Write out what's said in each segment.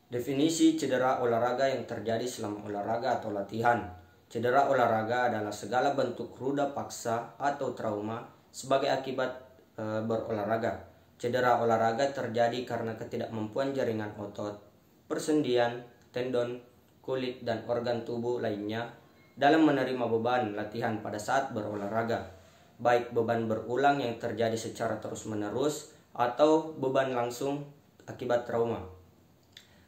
Definisi cedera olahraga yang terjadi selama olahraga atau latihan. Cedera olahraga adalah segala bentuk ruda paksa atau trauma sebagai akibat berolahraga. Cedera olahraga terjadi karena ketidakmampuan jaringan otot, persendian, tendon, kulit, dan organ tubuh lainnya dalam menerima beban latihan pada saat berolahraga, baik beban berulang yang terjadi secara terus-menerus atau beban langsung akibat trauma.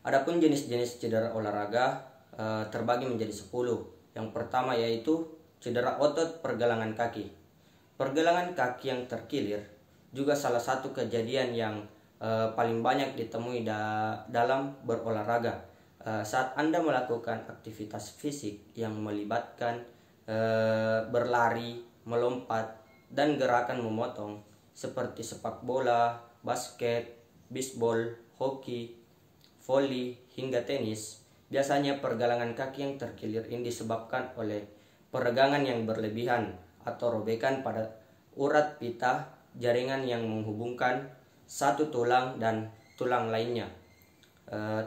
Adapun jenis-jenis cedera olahraga terbagi menjadi 10. Yang pertama yaitu cedera otot pergelangan kaki. Pergelangan kaki yang terkilir juga salah satu kejadian yang paling banyak ditemui dalam berolahraga. Saat Anda melakukan aktivitas fisik yang melibatkan berlari, melompat, dan gerakan memotong seperti sepak bola, basket, bisbol, hoki, voli, hingga tenis, biasanya pergelangan kaki yang terkilir ini disebabkan oleh peregangan yang berlebihan atau robekan pada urat pita jaringan yang menghubungkan satu tulang dan tulang lainnya.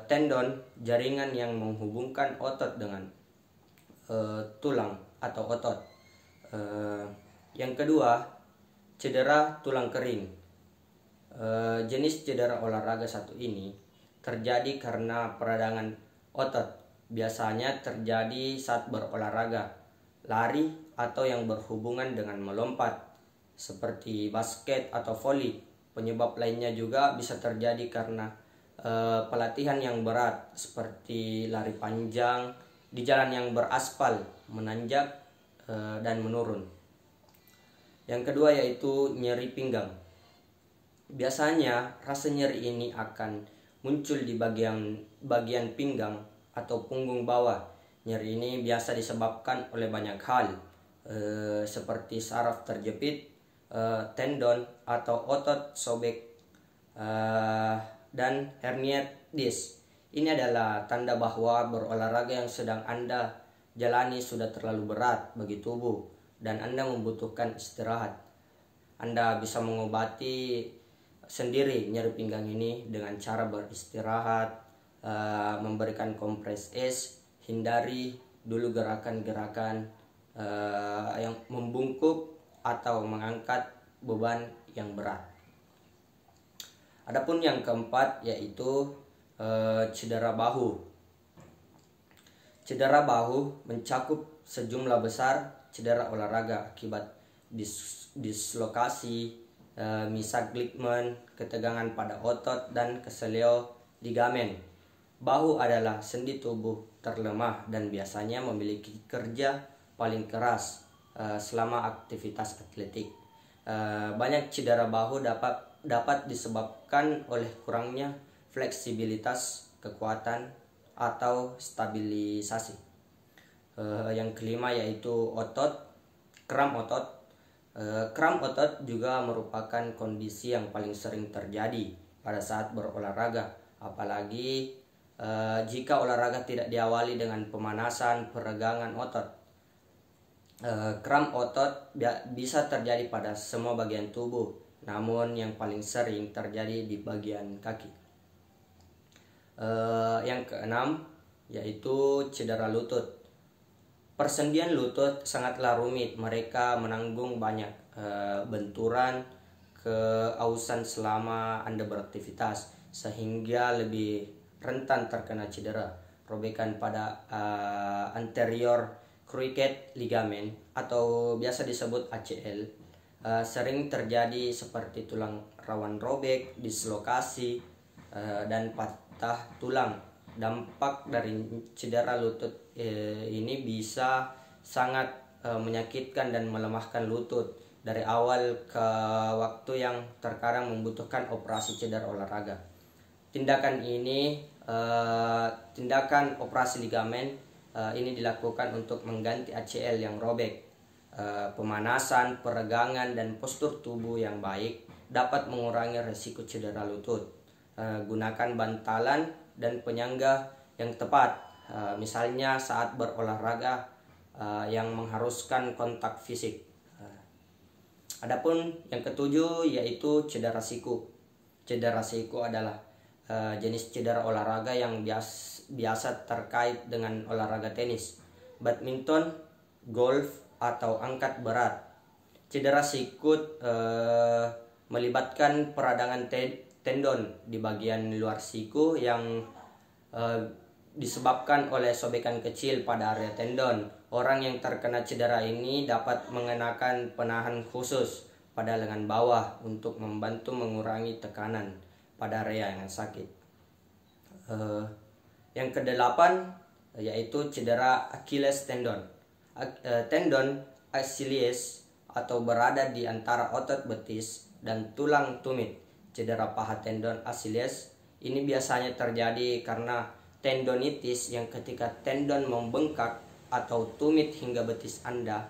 Tendon, jaringan yang menghubungkan otot dengan tulang atau otot. Yang kedua, cedera tulang kering. Jenis cedera olahraga satu ini terjadi karena peradangan otot. Biasanya terjadi saat berolahraga, lari, atau yang berhubungan dengan melompat seperti basket atau voli. Penyebab lainnya juga bisa terjadi karena pelatihan yang berat seperti lari panjang di jalan yang beraspal, menanjak dan menurun. Yang kedua yaitu nyeri pinggang. Biasanya rasa nyeri ini akan muncul di bagian pinggang atau punggung bawah. Nyeri ini biasa disebabkan oleh banyak hal seperti saraf terjepit, tendon atau otot sobek, dan hernia disk. Ini adalah tanda bahwa berolahraga yang sedang Anda jalani sudah terlalu berat bagi tubuh dan Anda membutuhkan istirahat. Anda bisa mengobati sendiri nyeri pinggang ini dengan cara beristirahat, memberikan kompres es, hindari dulu gerakan-gerakan yang membungkuk atau mengangkat beban yang berat. Adapun yang keempat yaitu cedera bahu. Cedera bahu mencakup sejumlah besar cedera olahraga akibat dislokasi, misak ligament, ketegangan pada otot, dan keseleo ligamen. Bahu adalah sendi tubuh terlemah dan biasanya memiliki kerja paling keras selama aktivitas atletik. Banyak cedera bahu dapat disebabkan oleh kurangnya fleksibilitas, kekuatan, atau stabilisasi. Yang kelima yaitu kram otot. Kram otot juga merupakan kondisi yang paling sering terjadi pada saat berolahraga, apalagi jika olahraga tidak diawali dengan pemanasan peregangan otot. Kram otot bisa terjadi pada semua bagian tubuh, namun yang paling sering terjadi di bagian kaki. Yang keenam yaitu cedera lutut. Persendian lutut sangatlah rumit. Mereka menanggung banyak benturan, keausan selama Anda beraktivitas, sehingga lebih rentan terkena cedera. Robekan pada anterior cruciate ligament atau biasa disebut ACL sering terjadi seperti tulang rawan robek, dislokasi, dan patah tulang. Dampak dari cedera lutut ini bisa sangat menyakitkan dan melemahkan lutut dari awal ke waktu yang terkadang membutuhkan operasi cedera olahraga. Tindakan operasi ligamen ini dilakukan untuk mengganti ACL yang robek. Pemanasan, peregangan, dan postur tubuh yang baik dapat mengurangi risiko cedera lutut. Gunakan bantalan dan penyangga yang tepat, misalnya saat berolahraga yang mengharuskan kontak fisik. Adapun yang ketujuh yaitu cedera siku. Cedera siku adalah jenis cedera olahraga yang biasa terkait dengan olahraga tenis, badminton, golf, atau angkat berat. Cedera sikut melibatkan peradangan tendon di bagian luar siku yang disebabkan oleh sobekan kecil pada area tendon. Orang yang terkena cedera ini dapat mengenakan penahan khusus pada lengan bawah untuk membantu mengurangi tekanan pada area yang sakit. Yang kedelapan yaitu cedera Achilles tendon. Tendon Achilles atau berada di antara otot betis dan tulang tumit. Cedera paha tendon Achilles ini biasanya terjadi karena tendonitis yang ketika tendon membengkak atau tumit hingga betis Anda.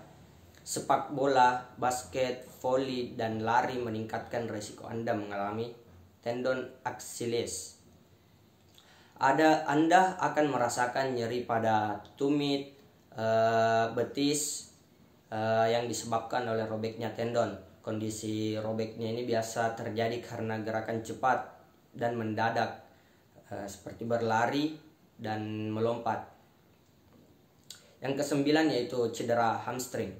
Sepak bola, basket, voli, dan lari meningkatkan risiko Anda mengalami tendon Achilles. Anda akan merasakan nyeri pada tumit, betis yang disebabkan oleh robeknya tendon. Kondisi robeknya ini biasa terjadi karena gerakan cepat dan mendadak, seperti berlari dan melompat. Yang kesembilan yaitu cedera hamstring.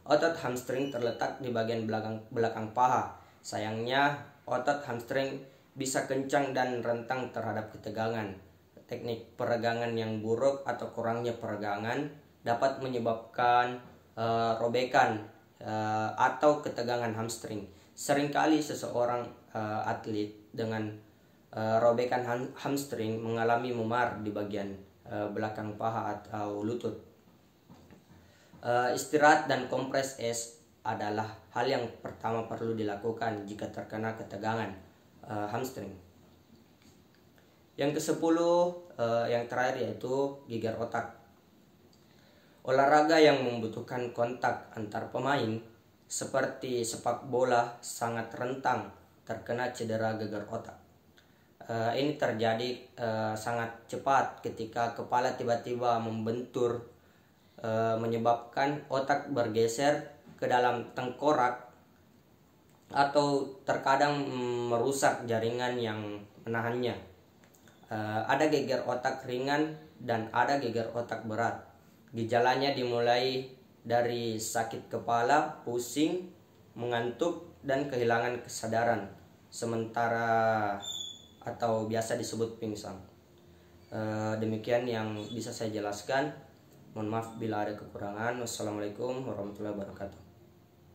Otot hamstring terletak di bagian belakang paha. Sayangnya, otot hamstring bisa kencang dan rentang terhadap ketegangan. Teknik peregangan yang buruk atau kurangnya peregangan dapat menyebabkan robekan atau ketegangan hamstring. Seringkali seseorang atlet dengan robekan hamstring mengalami memar di bagian belakang paha atau lutut. Istirahat dan kompres es adalah hal yang pertama perlu dilakukan jika terkena ketegangan hamstring. Yang ke-10 yang terakhir yaitu gegar otak. Olahraga yang membutuhkan kontak antar pemain seperti sepak bola sangat rentan terkena cedera gegar otak. Ini terjadi sangat cepat ketika kepala tiba-tiba membentur, menyebabkan otak bergeser ke dalam tengkorak atau terkadang merusak jaringan yang menahannya. Ada gegar otak ringan dan ada gegar otak berat. Gejalanya dimulai dari sakit kepala, pusing, mengantuk, dan kehilangan kesadaran sementara atau biasa disebut pingsan. Demikian yang bisa saya jelaskan. Mohon maaf bila ada kekurangan. Wassalamualaikum warahmatullahi wabarakatuh.